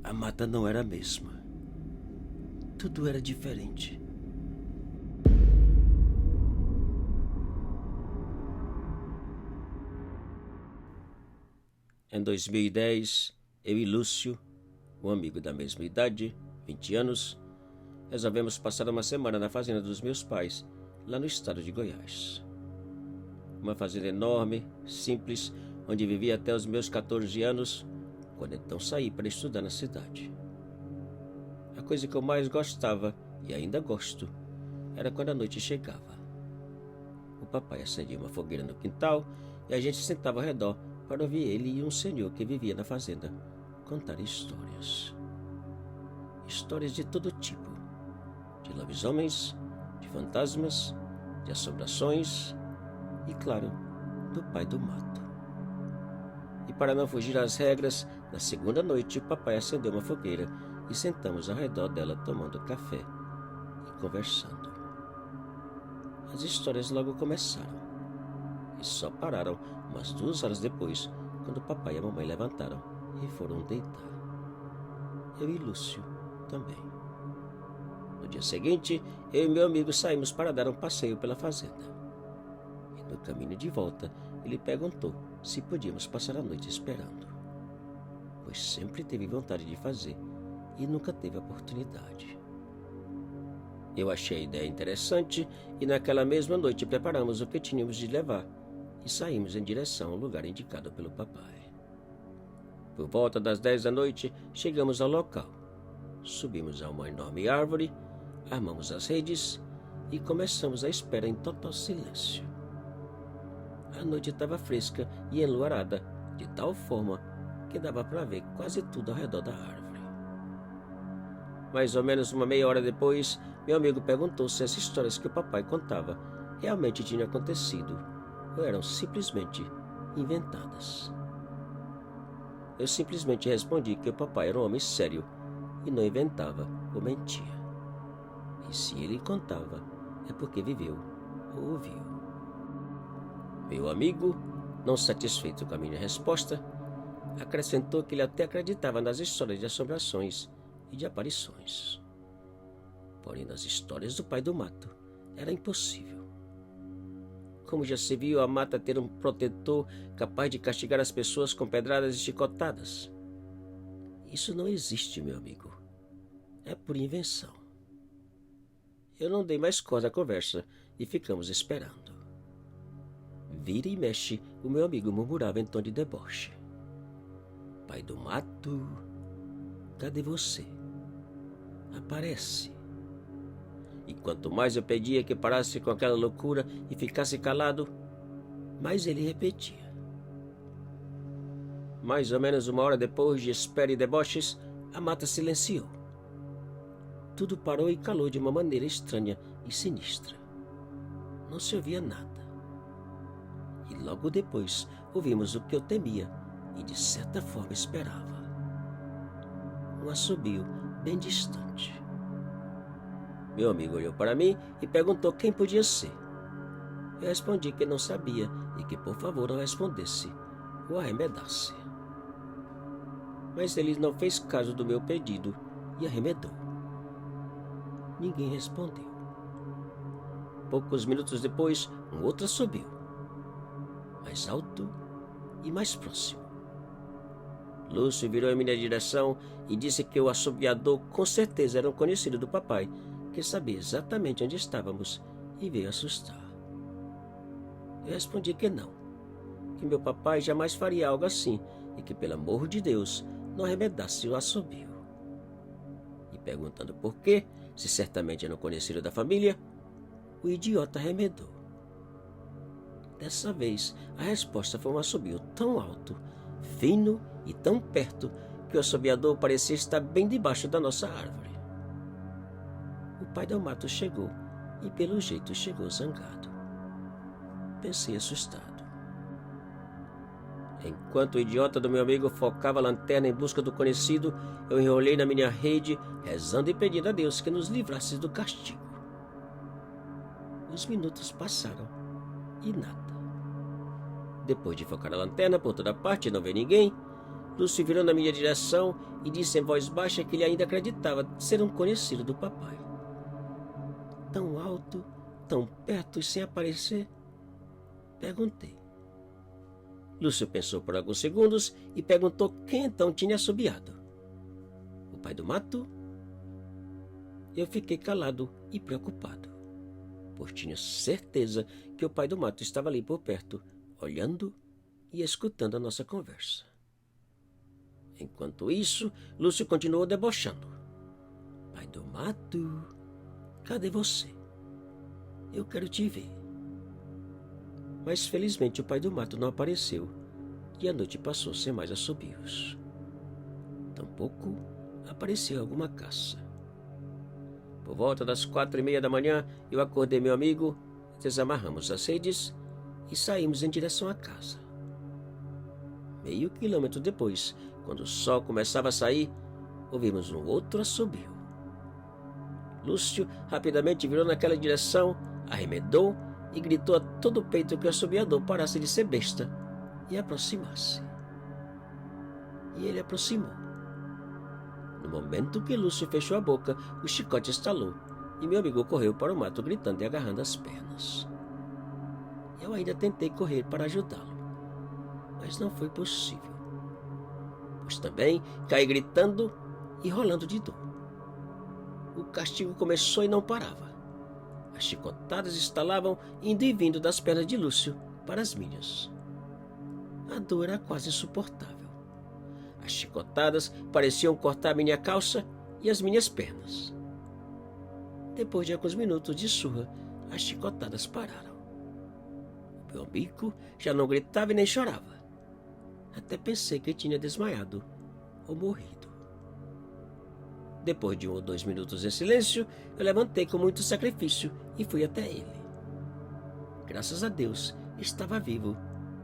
A mata não era a mesma. Tudo era diferente. Em 2010, eu e Lúcio, um amigo da mesma idade, 20 anos, resolvemos passar uma semana na fazenda dos meus pais, lá no estado de Goiás. Uma fazenda enorme, simples, onde vivi até os meus 14 anos, quando então saí para estudar na cidade. A coisa que eu mais gostava, e ainda gosto, era quando a noite chegava. O papai acendia uma fogueira no quintal e a gente sentava ao redor para ouvir ele e um senhor que vivia na fazenda contar histórias. Histórias de todo tipo, de lobisomens, de fantasmas, de assombrações e, claro, do pai do mato. E para não fugir às regras, na segunda noite o papai acendeu uma fogueira e sentamos ao redor dela tomando café e conversando. As histórias logo começaram e só pararam umas 2 horas depois, quando o papai e a mamãe levantaram e foram deitar. Eu e Lúcio também. No dia seguinte, eu e meu amigo saímos para dar um passeio pela fazenda. E no caminho de volta, ele perguntou se podíamos passar a noite esperando, pois sempre teve vontade de fazer e nunca teve a oportunidade. Eu achei a ideia interessante e naquela mesma noite preparamos o que tínhamos de levar e saímos em direção ao lugar indicado pelo papai. Por volta das 10 da noite, chegamos ao local. Subimos a uma enorme árvore, armamos as redes e começamos a espera em total silêncio. A noite estava fresca e enluarada, de tal forma que dava para ver quase tudo ao redor da árvore. Mais ou menos uma meia hora depois, meu amigo perguntou se as histórias que o papai contava realmente tinham acontecido ou eram simplesmente inventadas. Eu simplesmente respondi que o papai era um homem sério e não inventava ou mentia. E se ele contava, é porque viveu ou ouviu. Meu amigo, não satisfeito com a minha resposta, acrescentou que ele até acreditava nas histórias de assombrações e de aparições. Porém, nas histórias do pai do mato, era impossível. Como já se viu a mata ter um protetor capaz de castigar as pessoas com pedradas e chicotadas? Isso não existe, meu amigo. É por invenção. Eu não dei mais corda à conversa e ficamos esperando. Vira e mexe, o meu amigo murmurava em tom de deboche: Pai do mato, cadê você? Aparece. E quanto mais eu pedia que parasse com aquela loucura e ficasse calado, mais ele repetia. Mais ou menos uma hora depois de espera e deboches, a mata silenciou. Tudo parou e calou de uma maneira estranha e sinistra. Não se ouvia nada. E logo depois ouvimos o que eu temia e de certa forma esperava. Um assobio bem distante. Meu amigo olhou para mim e perguntou quem podia ser. Eu respondi que não sabia e que por favor não respondesse ou arremedasse. Mas ele não fez caso do meu pedido e arremedou. Ninguém respondeu. Poucos minutos depois, um outro assobiu, mais alto e mais próximo. Lúcio virou em minha direção e disse que o assobiador com certeza era um conhecido do papai, que sabia exatamente onde estávamos e veio assustar. Eu respondi que não, que meu papai jamais faria algo assim e que, pelo amor de Deus, não arremedasse o assobio. E perguntando por quê, se certamente era um conhecido da família, o idiota arremedou. Dessa vez, a resposta foi um assobio tão alto, fino e tão perto que o assobiador parecia estar bem debaixo da nossa árvore. O pai do mato chegou e, pelo jeito, chegou zangado. Pensei assustado. Enquanto o idiota do meu amigo focava a lanterna em busca do conhecido, eu enrolei na minha rede, rezando e pedindo a Deus que nos livrasse do castigo. Os minutos passaram e nada. Depois de focar a lanterna por toda parte e não ver ninguém, Lúcio virou na minha direção e disse em voz baixa que ele ainda acreditava ser um conhecido do papai. Tão alto, tão perto e sem aparecer? Perguntei. Lúcio pensou por alguns segundos e perguntou quem então tinha assobiado. O pai do mato? Eu fiquei calado e preocupado, pois tinha certeza que o pai do mato estava ali por perto, olhando e escutando a nossa conversa. Enquanto isso, Lúcio continuou debochando. Pai do mato, cadê você? Eu quero te ver. Mas felizmente o pai do mato não apareceu e a noite passou sem mais assobios. Tampouco apareceu alguma caça. Por volta das 4:30 da manhã, eu acordei meu amigo, desamarramos as redes e saímos em direção à casa. Meio quilômetro depois, quando o sol começava a sair, ouvimos um outro assobio. Lúcio rapidamente virou naquela direção, arremedou e gritou a todo peito que o assobiador parasse de ser besta e aproximasse. E ele aproximou. No momento que Lúcio fechou a boca, o chicote estalou e meu amigo correu para o mato gritando e agarrando as pernas. Eu ainda tentei correr para ajudá-lo, mas não foi possível, pois também caí gritando e rolando de dor. O castigo começou e não parava. As chicotadas estalavam indo e vindo das pernas de Lúcio para as minhas. A dor era quase insuportável. As chicotadas pareciam cortar minha calça e as minhas pernas. Depois de alguns minutos de surra, as chicotadas pararam. O meu amigo já não gritava e nem chorava. Até pensei que tinha desmaiado ou morrido. Depois de 1 ou 2 minutos em silêncio, eu levantei com muito sacrifício e fui até ele. Graças a Deus, estava vivo,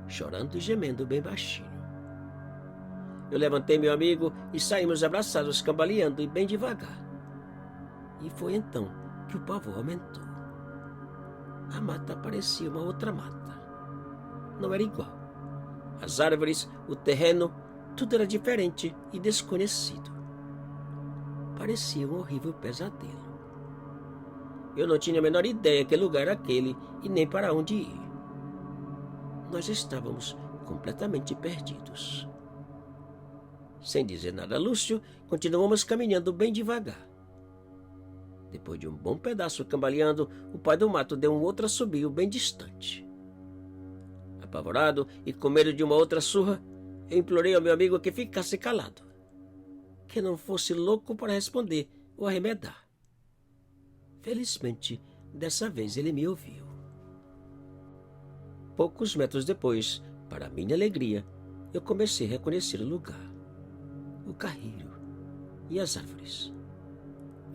chorando e gemendo bem baixinho. Eu levantei meu amigo e saímos abraçados, cambaleando e bem devagar. E foi então que o pavor aumentou. A mata parecia uma outra mata. Não era igual. As árvores, o terreno, tudo era diferente e desconhecido. Parecia um horrível pesadelo. Eu não tinha a menor ideia que lugar era aquele e nem para onde ir. Nós estávamos completamente perdidos. Sem dizer nada a Lúcio, continuamos caminhando bem devagar. Depois de um bom pedaço cambaleando, o pai do mato deu um outro assobio bem distante. Apavorado e com medo de uma outra surra, eu implorei ao meu amigo que ficasse calado, que não fosse louco para responder ou arremedar. Felizmente, dessa vez ele me ouviu. Poucos metros depois, para minha alegria, eu comecei a reconhecer o lugar, o carreiro e as árvores.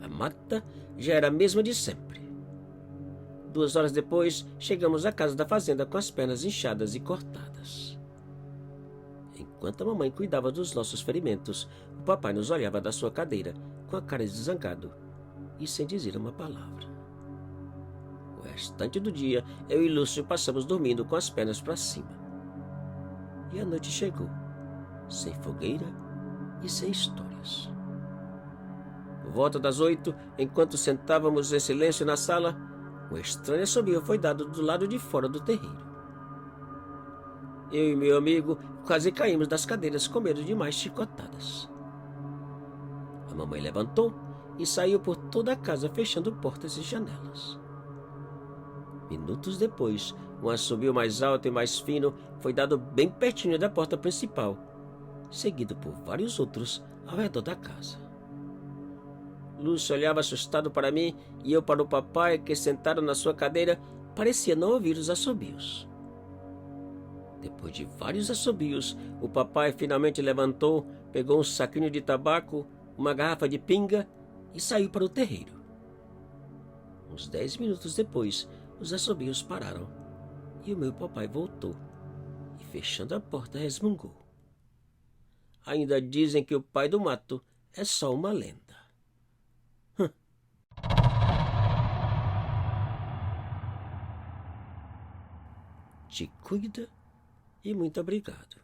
A mata já era a mesma de sempre. 2 horas depois, chegamos à casa da fazenda com as pernas inchadas e cortadas. Enquanto a mamãe cuidava dos nossos ferimentos, o papai nos olhava da sua cadeira com a cara de zangado e sem dizer uma palavra. O restante do dia, eu e Lúcio passamos dormindo com as pernas para cima. E a noite chegou, sem fogueira e sem histórias. Por volta das 8, enquanto sentávamos em silêncio na sala, um estranho assobio foi dado do lado de fora do terreiro. Eu e meu amigo quase caímos das cadeiras com medo de mais chicotadas. A mamãe levantou e saiu por toda a casa fechando portas e janelas. Minutos depois, um assobio mais alto e mais fino foi dado bem pertinho da porta principal, seguido por vários outros ao redor da casa. Lúcio olhava assustado para mim e eu para o papai, que sentado na sua cadeira parecia não ouvir os assobios. Depois de vários assobios, o papai finalmente levantou, pegou um saquinho de tabaco, uma garrafa de pinga e saiu para o terreiro. Uns 10 minutos depois, os assobios pararam e o meu papai voltou e, fechando a porta, resmungou. Ainda dizem que o pai do mato é só uma lenda. Te cuida e muito obrigado.